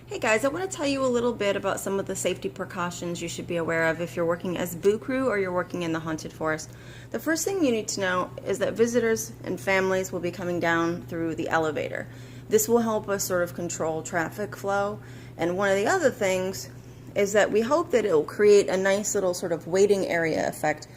Hey guys, I want to tell you a little bit about some of the safety precautions you should be aware of if you're working as Boo Crew or you're working in the haunted forest. The first thing you need to know is that visitors and families will be coming down through the elevator. This will help us sort of control traffic flow, and one of the other things is that we hope that it will create a nice little sort of waiting area effect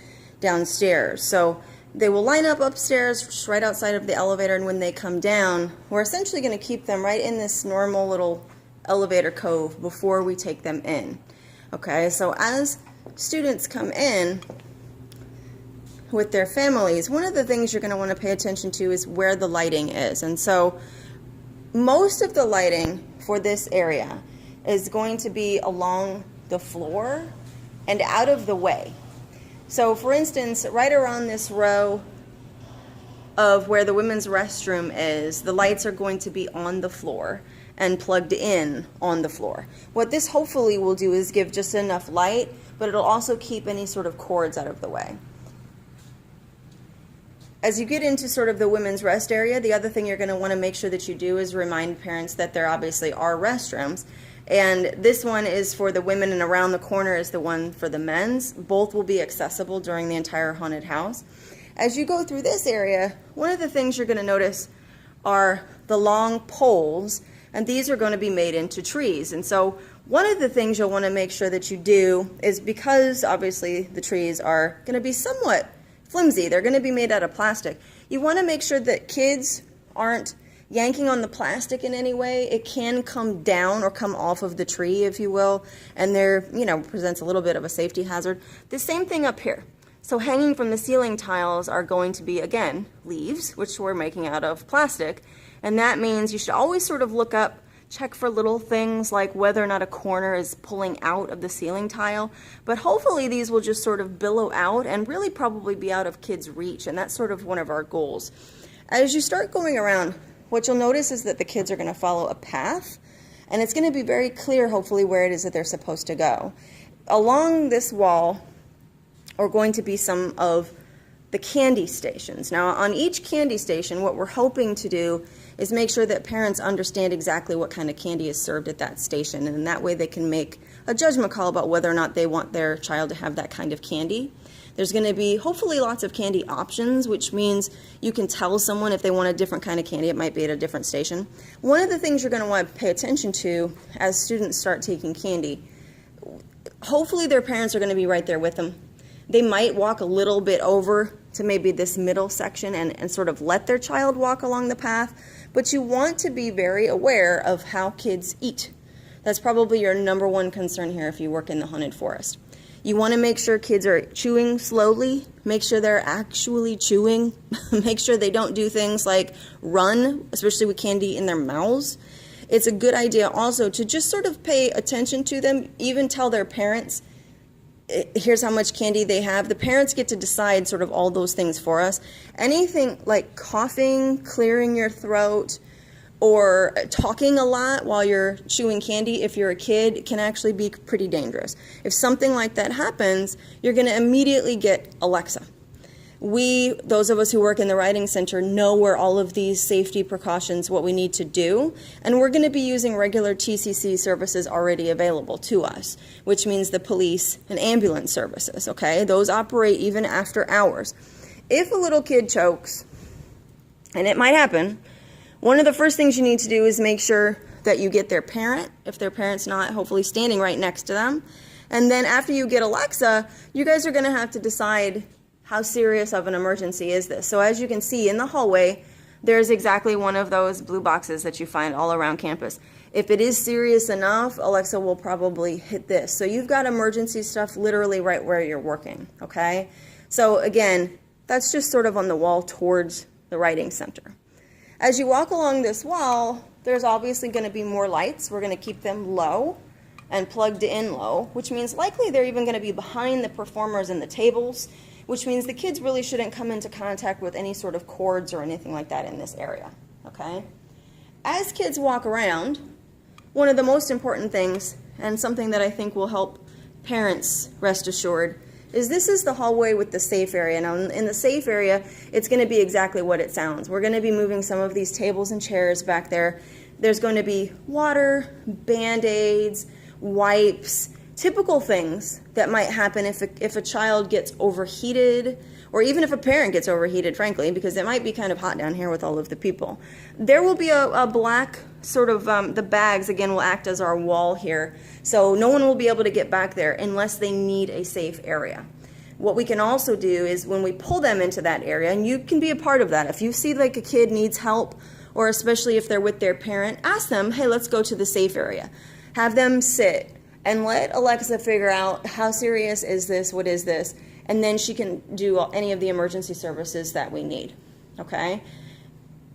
downstairs. So they will line up upstairs just right outside of the elevator, and when they come down, we're essentially going to keep them right in this normal little elevator cove before we take them in. Okay, so as students come in with their families, one of the things you're going to want to pay attention to is where the lighting is. And so most of the lighting for this area is going to be along the floor and out of the way. So for instance, right around this row of where the women's restroom is, the lights are going to be on the floor and plugged in on the floor. What this hopefully will do is give just enough light, but it'll also keep any sort of cords out of the way. As you get into sort of the women's rest area, the other thing you're going to want to make sure that you do is remind parents that there obviously are restrooms. And this one is for the women, and around the corner is the one for the men's. Both will be accessible during the entire haunted house. As you go through this area, one of the things you're going to notice are the long poles, and these are going to be made into trees. And so one of the things you'll want to make sure that you do is, because obviously the trees are going to be somewhat flimsy, they're going to be made out of plastic, you want to make sure that kids aren't yanking on the plastic in any way. It can come down or come off of the tree, if you will, and there, presents a little bit of a safety hazard. The same thing up here. So hanging from the ceiling tiles are going to be, again, leaves, which we're making out of plastic. And that means you should always sort of look up, check for little things like whether or not a corner is pulling out of the ceiling tile. But hopefully these will just sort of billow out and really probably be out of kids' reach. And that's sort of one of our goals. As you start going around, what you'll notice is that the kids are going to follow a path. And it's going to be very clear, hopefully, where it is that they're supposed to go. Along this wall are going to be some of the candy stations. Now, on each candy station, what we're hoping to do is make sure that parents understand exactly what kind of candy is served at that station, and that way they can make a judgment call about whether or not they want their child to have that kind of candy. There's going to be hopefully lots of candy options, which means you can tell someone if they want a different kind of candy. It might be at a different station. One of the things you're going to want to pay attention to as students start taking candy, hopefully their parents are going to be right there with them. They might walk a little bit over to maybe this middle section and sort of let their child walk along the path, but you want to be very aware of how kids eat. That's probably your number one concern here if you work in the haunted forest. You want to make sure kids are chewing slowly, make sure they're actually chewing, make sure they don't do things like run, especially with candy in their mouths. It's a good idea also to just sort of pay attention to them, even tell their parents, here's how much candy they have. The parents get to decide sort of all those things for us. Anything like coughing, clearing your throat, or talking a lot while you're chewing candy, if you're a kid, can actually be pretty dangerous. If something like that happens, you're going to immediately get Alexa. Those of us who work in the Writing Center, know where all of these safety precautions, what we need to do, and we're going to be using regular TCC services already available to us, which means the police and ambulance services, okay? Those operate even after hours. If a little kid chokes, and it might happen, one of the first things you need to do is make sure that you get their parent, if their parent's not hopefully standing right next to them. And then after you get Alexa, you guys are going to have to decide how serious of an emergency is this. So as you can see in the hallway, there's exactly one of those blue boxes that you find all around campus. If it is serious enough, Alexa will probably hit this. So you've got emergency stuff literally right where you're working, okay? So again, that's just sort of on the wall towards the Writing Center. As you walk along this wall, there's obviously going to be more lights. We're going to keep them low and plugged in low, which means likely they're even going to be behind the performers and the tables, which means the kids really shouldn't come into contact with any sort of cords or anything like that in this area, okay? As kids walk around, one of the most important things, and something that I think will help parents rest assured, is this is the hallway with the safe area. Now in the safe area, it's going to be exactly what it sounds. We're going to be moving some of these tables and chairs back there. There's going to be water, Band-Aids, wipes, typical things that might happen if a child gets overheated, or even if a parent gets overheated, frankly, because it might be kind of hot down here with all of the people. There will be a black sort of, the bags, again, will act as our wall here. So no one will be able to get back there unless they need a safe area. What we can also do is when we pull them into that area, and you can be a part of that. If you see like a kid needs help, or especially if they're with their parent, ask them, hey, let's go to the safe area. Have them sit and let Alexa figure out how serious is this, what is this, and then she can do any of the emergency services that we need, okay?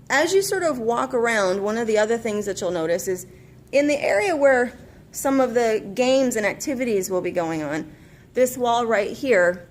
As you sort of walk around, one of the other things that you'll notice is in the area where some of the games and activities will be going on, this wall right here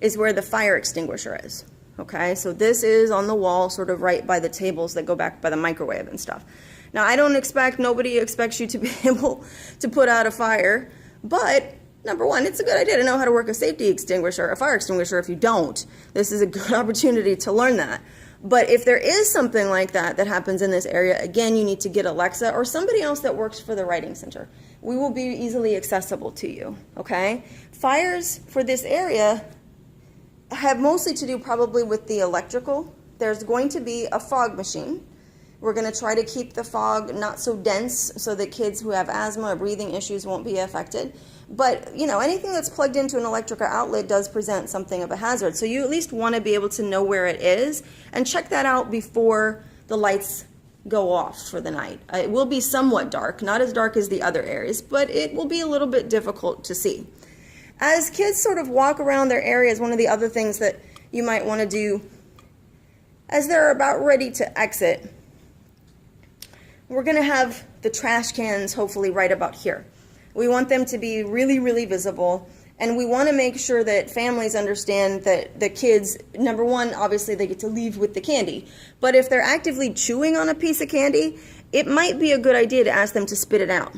is where the fire extinguisher is, okay? So this is on the wall sort of right by the tables that go back by the microwave and stuff. Now, I don't expect, nobody expects you to be able to put out a fire, but number one, it's a good idea to know how to work a safety extinguisher, a fire extinguisher if you don't. This is a good opportunity to learn that. But if there is something like that that happens in this area, again, you need to get Alexa or somebody else that works for the Writing Center. We will be easily accessible to you, okay? Fires for this area have mostly to do probably with the electrical. There's going to be a fog machine. We're going to try to keep the fog not so dense so that kids who have asthma or breathing issues won't be affected. But, you know, anything that's plugged into an electrical outlet does present something of a hazard. So you at least want to be able to know where it is and check that out before the lights go off for the night. It will be somewhat dark, not as dark as the other areas, but it will be a little bit difficult to see. As kids sort of walk around their areas, one of the other things that you might want to do as they're about ready to exit, we're going to have the trash cans hopefully right about here. We want them to be really, really visible, and we want to make sure that families understand that the kids, number one, obviously they get to leave with the candy, but if they're actively chewing on a piece of candy, it might be a good idea to ask them to spit it out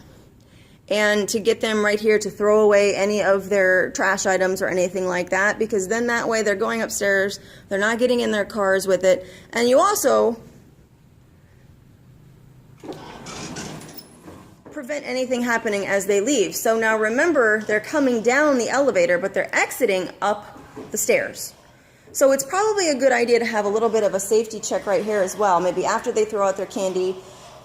and to get them right here to throw away any of their trash items or anything like that, because then that way they're going upstairs, they're not getting in their cars with it, and you also prevent anything happening as they leave. So now remember, they're coming down the elevator, but they're exiting up the stairs. So it's probably a good idea to have a little bit of a safety check right here as well. Maybe after they throw out their candy,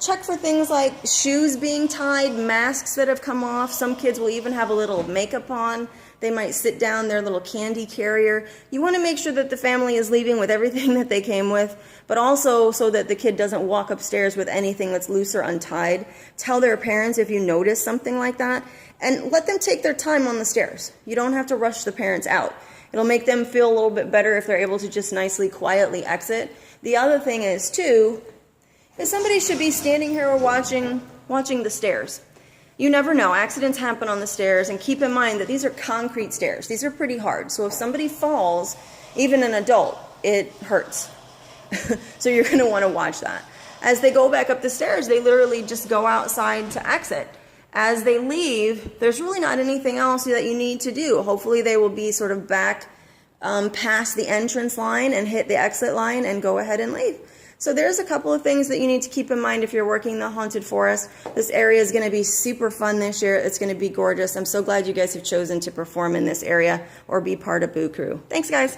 check for things like shoes being tied, masks that have come off. Some kids will even have a little makeup on. They might sit down their little candy carrier. You want to make sure that the family is leaving with everything that they came with, but also so that the kid doesn't walk upstairs with anything that's loose or untied. Tell their parents if you notice something like that, and let them take their time on the stairs. You don't have to rush the parents out. It'll make them feel a little bit better if they're able to just nicely, quietly exit. The other thing is, too, is somebody should be standing here or watching the stairs. You never know. Accidents happen on the stairs, and keep in mind that these are concrete stairs. These are pretty hard. So if somebody falls, even an adult, it hurts. So you're going to want to watch that. As they go back up the stairs, they literally just go outside to exit. As they leave, there's really not anything else that you need to do. Hopefully they will be sort of back past the entrance line and hit the exit line and go ahead and leave. So there's a couple of things that you need to keep in mind if you're working the Haunted Forest. This area is going to be super fun this year. It's going to be gorgeous. I'm so glad you guys have chosen to perform in this area or be part of Boo Crew. Thanks, guys.